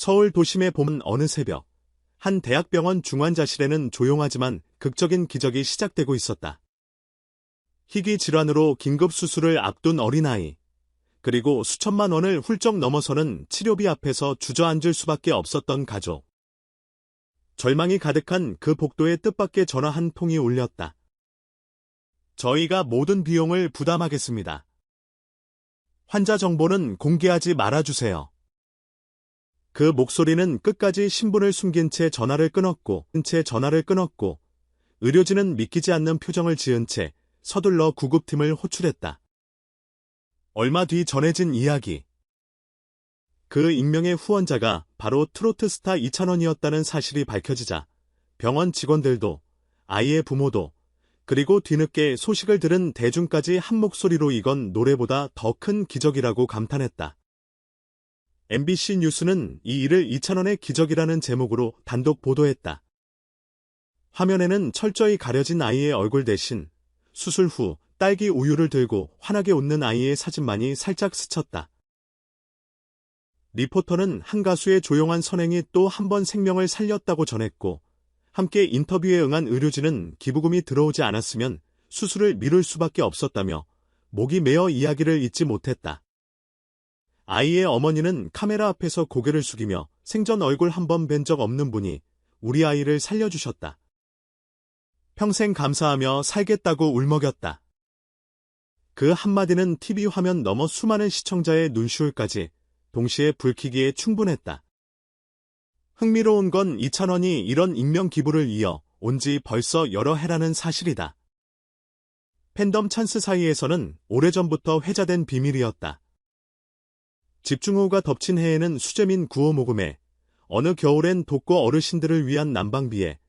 서울 도심의 봄은 어느 새벽, 한 대학병원 중환자실에는 조용하지만 극적인 기적이 시작되고 있었다. 희귀 질환으로 긴급 수술을 앞둔 어린아이, 그리고 수천만 원을 훌쩍 넘어서는 치료비 앞에서 주저앉을 수밖에 없었던 가족. 절망이 가득한 그 복도에 뜻밖의 전화 한 통이 울렸다. 저희가 모든 비용을 부담하겠습니다. 환자 정보는 공개하지 말아주세요. 그 목소리는 끝까지 신분을 숨긴 채 전화를 끊었고, 의료진은 믿기지 않는 표정을 지은 채 서둘러 구급팀을 호출했다. 얼마 뒤 전해진 이야기. 그 익명의 후원자가 바로 트로트 스타 이찬원이었다는 사실이 밝혀지자 병원 직원들도, 아이의 부모도, 그리고 뒤늦게 소식을 들은 대중까지 한 목소리로 이건 노래보다 더 큰 기적이라고 감탄했다. MBC 뉴스는 이 일을 이찬원의 기적이라는 제목으로 단독 보도했다. 화면에는 철저히 가려진 아이의 얼굴 대신 수술 후 딸기 우유를 들고 환하게 웃는 아이의 사진만이 살짝 스쳤다. 리포터는 한 가수의 조용한 선행이 또 한 번 생명을 살렸다고 전했고, 함께 인터뷰에 응한 의료진은 기부금이 들어오지 않았으면 수술을 미룰 수밖에 없었다며 목이 메어 이야기를 잊지 못했다. 아이의 어머니는 카메라 앞에서 고개를 숙이며 생전 얼굴 한 번 뵌 적 없는 분이 우리 아이를 살려주셨다. 평생 감사하며 살겠다고 울먹였다. 그 한마디는 TV 화면 너머 수많은 시청자의 눈시울까지 동시에 불키기에 충분했다. 흥미로운 건 이찬원이 이런 익명 기부를 이어 온 지 벌써 여러 해라는 사실이다. 팬덤 찬스 사이에서는 오래전부터 회자된 비밀이었다. 집중호우가 덮친 해에는 수재민 구호 모금에, 어느 겨울엔 독거 어르신들을 위한 난방비에,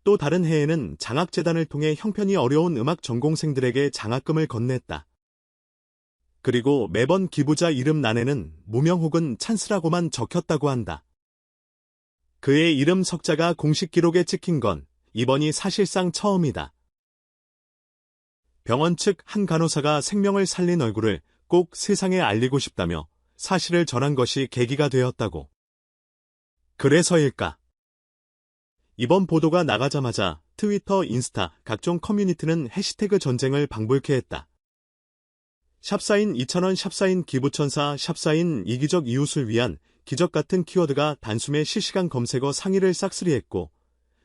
또 다른 해에는 장학재단을 통해 형편이 어려운 음악 전공생들에게 장학금을 건넸다. 그리고 매번 기부자 이름 난에는 무명 혹은 찬스라고만 적혔다고 한다. 그의 이름 석자가 공식 기록에 찍힌 건 이번이 사실상 처음이다. 병원 측 한 간호사가 생명을 살린 얼굴을 꼭 세상에 알리고 싶다며 사실을 전한 것이 계기가 되었다고. 그래서일까? 이번 보도가 나가자마자 트위터, 인스타, 각종 커뮤니티는 해시태그 전쟁을 방불케 했다. 샵사인 이찬원, 샵사인 기부천사, 샵사인 이기적 이웃을 위한 기적 같은 키워드가 단숨에 실시간 검색어 상위를 싹쓸이했고,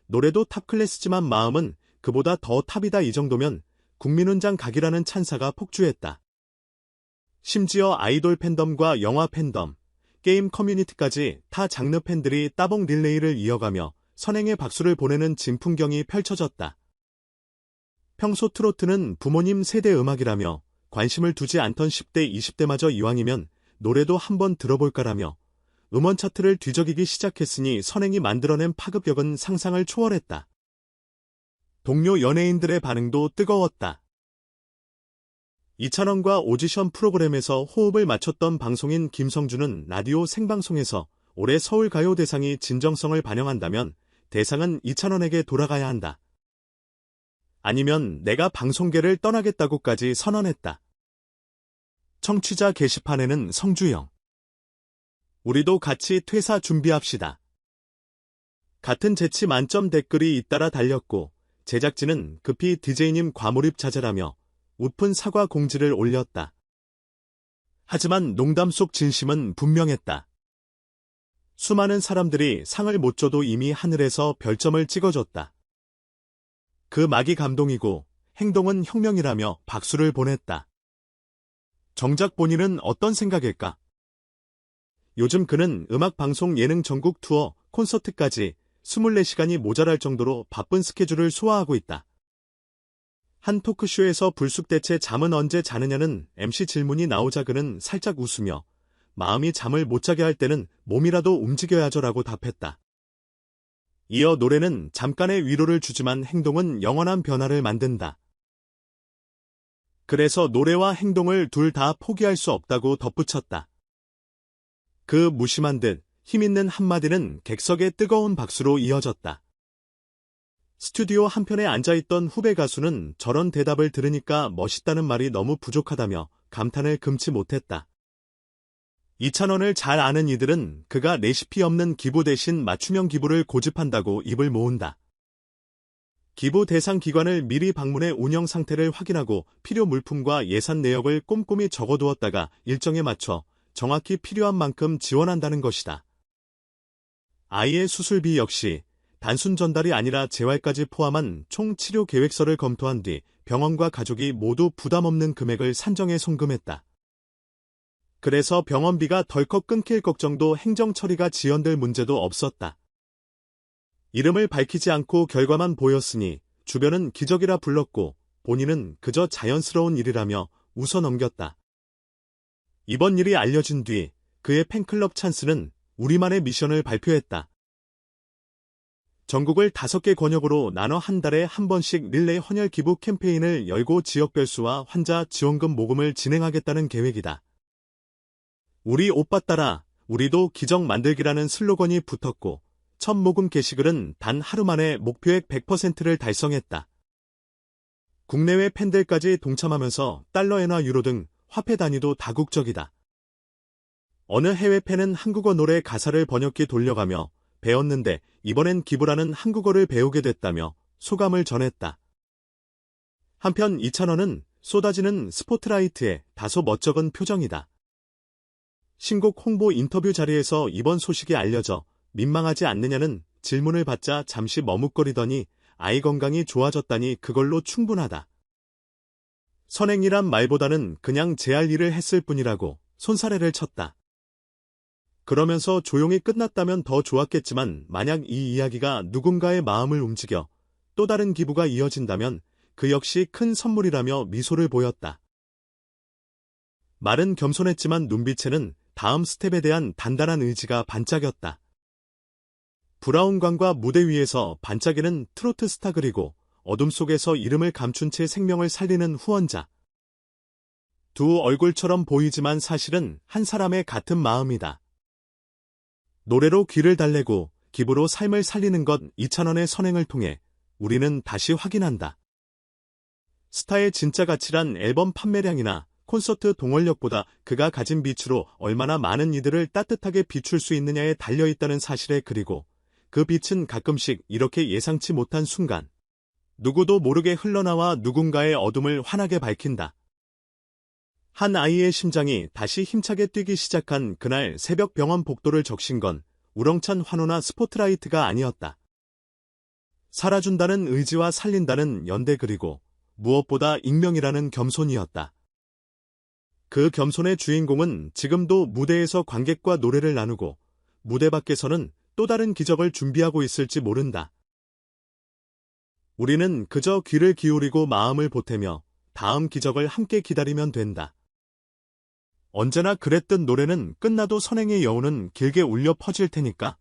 노래도 탑클래스지만 마음은 그보다 더 탑이다 이 정도면 국민훈장 각이라는 찬사가 폭주했다. 심지어 아이돌 팬덤과 영화 팬덤, 게임 커뮤니티까지 타 장르 팬들이 따봉 릴레이를 이어가며 선행의 박수를 보내는 진풍경이 펼쳐졌다. 평소 트로트는 부모님 세대 음악이라며 관심을 두지 않던 10대, 20대마저 이왕이면 노래도 한번 들어볼까라며 음원 차트를 뒤적이기 시작했으니 선행이 만들어낸 파급력은 상상을 초월했다. 동료 연예인들의 반응도 뜨거웠다. 이찬원과 오디션 프로그램에서 호흡을 맞췄던 방송인 김성주는 라디오 생방송에서 올해 서울가요대상이 진정성을 반영한다면 대상은 이찬원에게 돌아가야 한다. 아니면 내가 방송계를 떠나겠다고까지 선언했다. 청취자 게시판에는 성주영. 우리도 같이 퇴사 준비합시다. 같은 재치 만점 댓글이 잇따라 달렸고 제작진은 급히 DJ님 과몰입 자제라며 웃픈 사과 공지를 올렸다. 하지만 농담 속 진심은 분명했다. 수많은 사람들이 상을 못 줘도 이미 하늘에서 별점을 찍어줬다. 그 막이 감동이고 행동은 혁명이라며 박수를 보냈다. 정작 본인은 어떤 생각일까? 요즘 그는 음악방송 예능 전국 투어, 콘서트까지 24시간이 모자랄 정도로 바쁜 스케줄을 소화하고 있다. 한 토크쇼에서 불쑥대체 잠은 언제 자느냐는 MC 질문이 나오자 그는 살짝 웃으며 마음이 잠을 못 자게 할 때는 몸이라도 움직여야죠라고 답했다. 이어 노래는 잠깐의 위로를 주지만 행동은 영원한 변화를 만든다. 그래서 노래와 행동을 둘 다 포기할 수 없다고 덧붙였다. 그 무심한 듯 힘있는 한마디는 객석의 뜨거운 박수로 이어졌다. 스튜디오 한편에 앉아있던 후배 가수는 저런 대답을 들으니까 멋있다는 말이 너무 부족하다며 감탄을 금치 못했다. 이찬원을 잘 아는 이들은 그가 레시피 없는 기부 대신 맞춤형 기부를 고집한다고 입을 모은다. 기부 대상 기관을 미리 방문해 운영 상태를 확인하고 필요 물품과 예산 내역을 꼼꼼히 적어두었다가 일정에 맞춰 정확히 필요한 만큼 지원한다는 것이다. 아이의 수술비 역시 단순 전달이 아니라 재활까지 포함한 총 치료 계획서를 검토한 뒤 병원과 가족이 모두 부담 없는 금액을 산정해 송금했다. 그래서 병원비가 덜컥 끊길 걱정도 행정 처리가 지연될 문제도 없었다. 이름을 밝히지 않고 결과만 보였으니 주변은 기적이라 불렀고 본인은 그저 자연스러운 일이라며 웃어 넘겼다. 이번 일이 알려진 뒤 그의 팬클럽 찬스는 우리만의 미션을 발표했다. 전국을 5개 권역으로 나눠 한 달에 한 번씩 릴레이 헌혈 기부 캠페인을 열고 지역별 수와 환자 지원금 모금을 진행하겠다는 계획이다. 우리 오빠 따라 우리도 기적 만들기라는 슬로건이 붙었고 첫 모금 게시글은 단 하루 만에 목표액 100%를 달성했다. 국내외 팬들까지 동참하면서 달러 엔화 유로 등 화폐 단위도 다국적이다. 어느 해외 팬은 한국어 노래 가사를 번역기 돌려가며 배웠는데 이번엔 기부라는 한국어를 배우게 됐다며 소감을 전했다. 한편 이찬원은 쏟아지는 스포트라이트에 다소 멋쩍은 표정이다. 신곡 홍보 인터뷰 자리에서 이번 소식이 알려져 민망하지 않느냐는 질문을 받자 잠시 머뭇거리더니 아이 건강이 좋아졌다니 그걸로 충분하다. 선행이란 말보다는 그냥 제 할 일을 했을 뿐이라고 손사래를 쳤다. 그러면서 조용히 끝났다면 더 좋았겠지만 만약 이 이야기가 누군가의 마음을 움직여 또 다른 기부가 이어진다면 그 역시 큰 선물이라며 미소를 보였다. 말은 겸손했지만 눈빛에는 다음 스텝에 대한 단단한 의지가 반짝였다. 브라운관과 무대 위에서 반짝이는 트로트 스타 그리고 어둠 속에서 이름을 감춘 채 생명을 살리는 후원자. 두 얼굴처럼 보이지만 사실은 한 사람의 같은 마음이다. 노래로 귀를 달래고 기부로 삶을 살리는 것 이찬원의 선행을 통해 우리는 다시 확인한다. 스타의 진짜 가치란 앨범 판매량이나 콘서트 동원력보다 그가 가진 빛으로 얼마나 많은 이들을 따뜻하게 비출 수 있느냐에 달려있다는 사실에 그리고 그 빛은 가끔씩 이렇게 예상치 못한 순간 누구도 모르게 흘러나와 누군가의 어둠을 환하게 밝힌다. 한 아이의 심장이 다시 힘차게 뛰기 시작한 그날 새벽 병원 복도를 적신 건 우렁찬 환호나 스포트라이트가 아니었다. 살아준다는 의지와 살린다는 연대 그리고 무엇보다 익명이라는 겸손이었다. 그 겸손의 주인공은 지금도 무대에서 관객과 노래를 나누고 무대 밖에서는 또 다른 기적을 준비하고 있을지 모른다. 우리는 그저 귀를 기울이고 마음을 보태며 다음 기적을 함께 기다리면 된다. 언제나 그랬던 노래는 끝나도 선행의 여운은 길게 울려 퍼질 테니까.